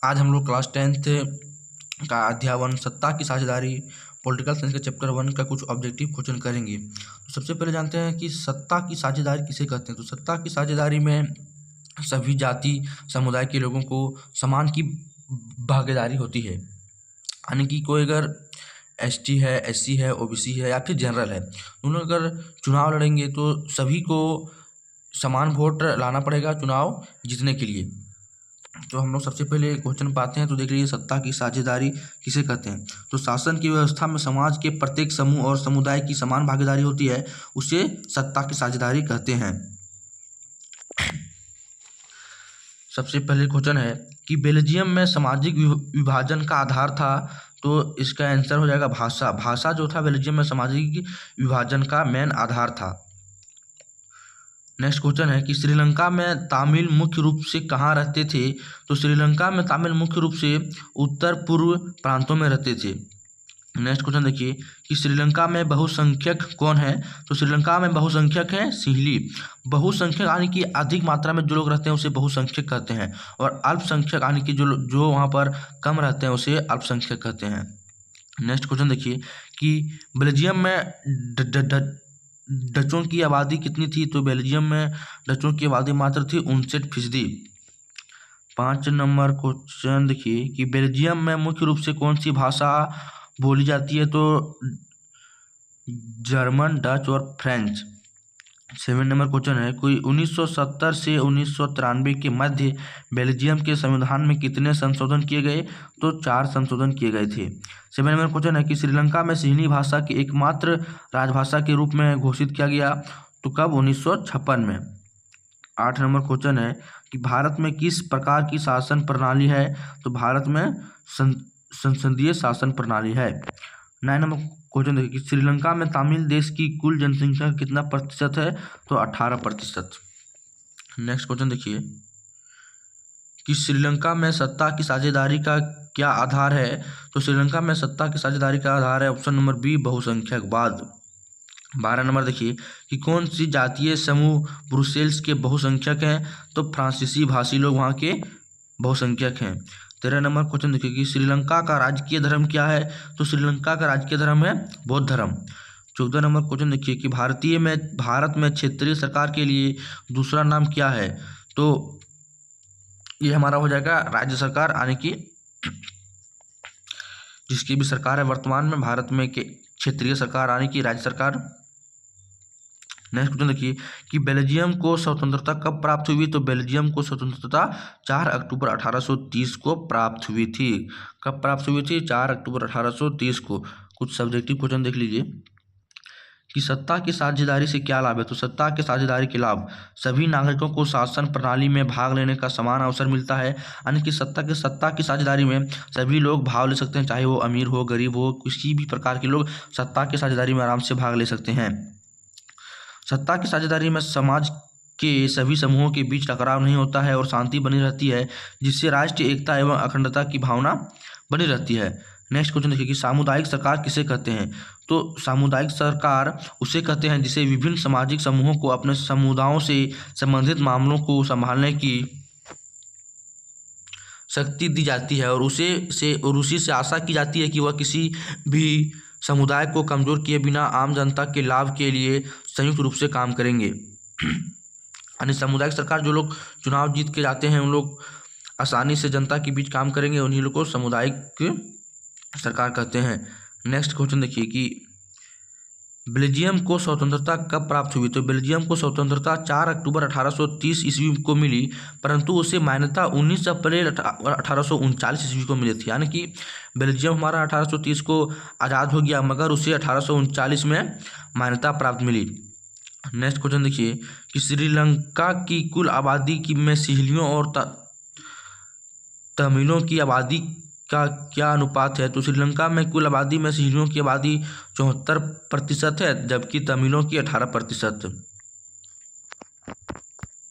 आज हम लोग क्लास 10th का अध्याय 1 सत्ता की साझेदारी पॉलिटिकल साइंस के चैप्टर 1 का कुछ ऑब्जेक्टिव क्वेश्चन करेंगे। तो सबसे पहले जानते हैं कि सत्ता की साझेदारी किसे कहते हैं। तो सत्ता की साझेदारी में सभी जाति समुदाय के लोगों को समान की भागीदारी होती है, यानी कि कोई अगर एसटी है, एससी है, ओबीसी है या फिर जनरल है, उन्होंने अगर चुनाव लड़ेंगे तो सभी को समान वोट लाना पड़ेगा चुनाव जीतने के लिए। तो हम लोग सबसे पहले क्वेश्चन पाते हैं। तो देख लीजिए, सत्ता की साझेदारी किसे कहते हैं। तो शासन की व्यवस्था में समाज के प्रत्येक समूह और समुदाय की समान भागीदारी होती है, उसे सत्ता की साझेदारी कहते हैं। सबसे पहले क्वेश्चन है कि बेल्जियम में सामाजिक विभाजन का आधार था। तो इसका आंसर हो जाएगा भाषा। भाषा जो था बेल्जियम में सामाजिक विभाजन का मेन आधार था। नेक्स्ट क्वेश्चन है कि श्रीलंका में तमिल मुख्य रूप से कहाँ रहते थे। तो श्रीलंका में तमिल मुख्य रूप से उत्तर पूर्व प्रांतों में रहते थे। नेक्स्ट क्वेश्चन देखिए कि श्रीलंका में बहुसंख्यक कौन है। तो श्रीलंका में बहुसंख्यक है सिंहली। बहुसंख्यक यानी कि अधिक मात्रा में जो लोग रहते हैं उसे बहुसंख्यक कहते हैं, और अल्पसंख्यक यानी कि जो वहाँ पर कम रहते हैं उसे अल्पसंख्यक कहते हैं। नेक्स्ट क्वेश्चन देखिए कि बेल्जियम में डचों की आबादी कितनी थी। तो बेल्जियम में डचों की आबादी मात्र थी 59%। 5 नंबर क्वेश्चन देखिए कि बेल्जियम में मुख्य रूप से कौन सी भाषा बोली जाती है। तो जर्मन, डच और फ्रेंच। 7 नंबर क्वेश्चन है कोई 1970 से 1993 के मध्य बेल्जियम के संविधान में कितने संशोधन किए गए। तो 4 संशोधन किए गए थे। 7 नंबर क्वेश्चन है कि श्रीलंका में सिंहली भाषा की एकमात्र राजभाषा के रूप में घोषित किया गया। तो कब, 1956 में। 8 नंबर क्वेश्चन है कि भारत में किस प्रकार की शासन प्रणाली है। तो भारत में संसदीय शासन प्रणाली है। 9 नंबर क्वेश्चन देखिए कि श्रीलंका में तमिल देश की कुल जनसंख्या कितना प्रतिशत है। तो 18%। नेक्स्ट क्वेश्चन देखिए कि श्रीलंका में सत्ता की साझेदारी का क्या आधार है। तो श्रीलंका में सत्ता की साझेदारी का आधार है ऑप्शन नंबर बी, बहुसंख्यकवाद। 12 नंबर देखिए कि कौन सी जातीय समूह ब्रुसेल्स के बहुसंख्यक हैं। तो फ्रांसीसी भाषी लोग वहाँ के बहुसंख्यक हैं। 13 नंबर क्वेश्चन देखिए कि श्रीलंका का राजकीय धर्म क्या है। तो श्रीलंका का राजकीय धर्म है बौद्ध धर्म। 14 नंबर क्वेश्चन देखिए कि भारत में क्षेत्रीय सरकार के लिए दूसरा नाम क्या है। तो ये हमारा हो जाएगा राज्य सरकार, यानी कि जिसकी भी सरकार है वर्तमान में भारत में के क्षेत्रीय सरकार यानी कि राज्य सरकार। नेक्स्ट क्वेश्चन देखिए कि बेल्जियम को स्वतंत्रता कब प्राप्त हुई। तो बेल्जियम को स्वतंत्रता 4 अक्टूबर 1830 को प्राप्त हुई थी। कब प्राप्त हुई थी, 4 अक्टूबर 1830 को। कुछ सब्जेक्टिव क्वेश्चन देख लीजिए कि सत्ता की साझेदारी से क्या लाभ है। तो सत्ता की साझेदारी के लाभ, सभी नागरिकों को शासन प्रणाली में भाग लेने का समान अवसर मिलता है, यानी कि सत्ता की साझेदारी में सभी लोग भाग ले सकते हैं, चाहे वो अमीर हो, गरीब हो, किसी भी प्रकार के लोग सत्ता की साझेदारी में आराम से भाग ले सकते हैं। सत्ता की साझेदारी में समाज के सभी समूहों के बीच टकराव नहीं होता है और शांति बनी रहती है, जिससे राष्ट्रीय एकता एवं अखंडता की भावना बनी रहती है। नेक्स्ट क्वेश्चन देखिए कि सामुदायिक सरकार किसे कहते हैं। तो सामुदायिक सरकार उसे कहते हैं जिसे विभिन्न सामाजिक समूहों को अपने समुदायों से संबंधित मामलों को संभालने की शक्ति दी जाती है, और उसी से आशा की जाती है कि वह किसी भी समुदाय को कमजोर किए बिना आम जनता के लाभ के लिए संयुक्त रूप से काम करेंगे। यानी सामुदायिक सरकार, जो लोग चुनाव जीत के जाते हैं उन लोग आसानी से जनता के बीच काम करेंगे, उन्हीं लोग को सामुदायिक सरकार कहते हैं। नेक्स्ट क्वेश्चन देखिए कि बेल्जियम को स्वतंत्रता कब प्राप्त हुई। तो बेल्जियम को स्वतंत्रता 4 अक्टूबर 1830 ईस्वी को मिली, परंतु उसे मान्यता 19 अप्रैल 1839 ईस्वी को मिली थी। यानी कि बेल्जियम हमारा 1830 को आज़ाद हो गया, मगर उसे 1839 में मान्यता प्राप्त मिली। नेक्स्ट क्वेश्चन देखिए कि श्रीलंका की कुल आबादी में सिंहलियों और तमिलों की आबादी का क्या अनुपात है। तो श्रीलंका में कुल आबादी में सिंहलियों की आबादी 74% है, जबकि तमिलों की 18%।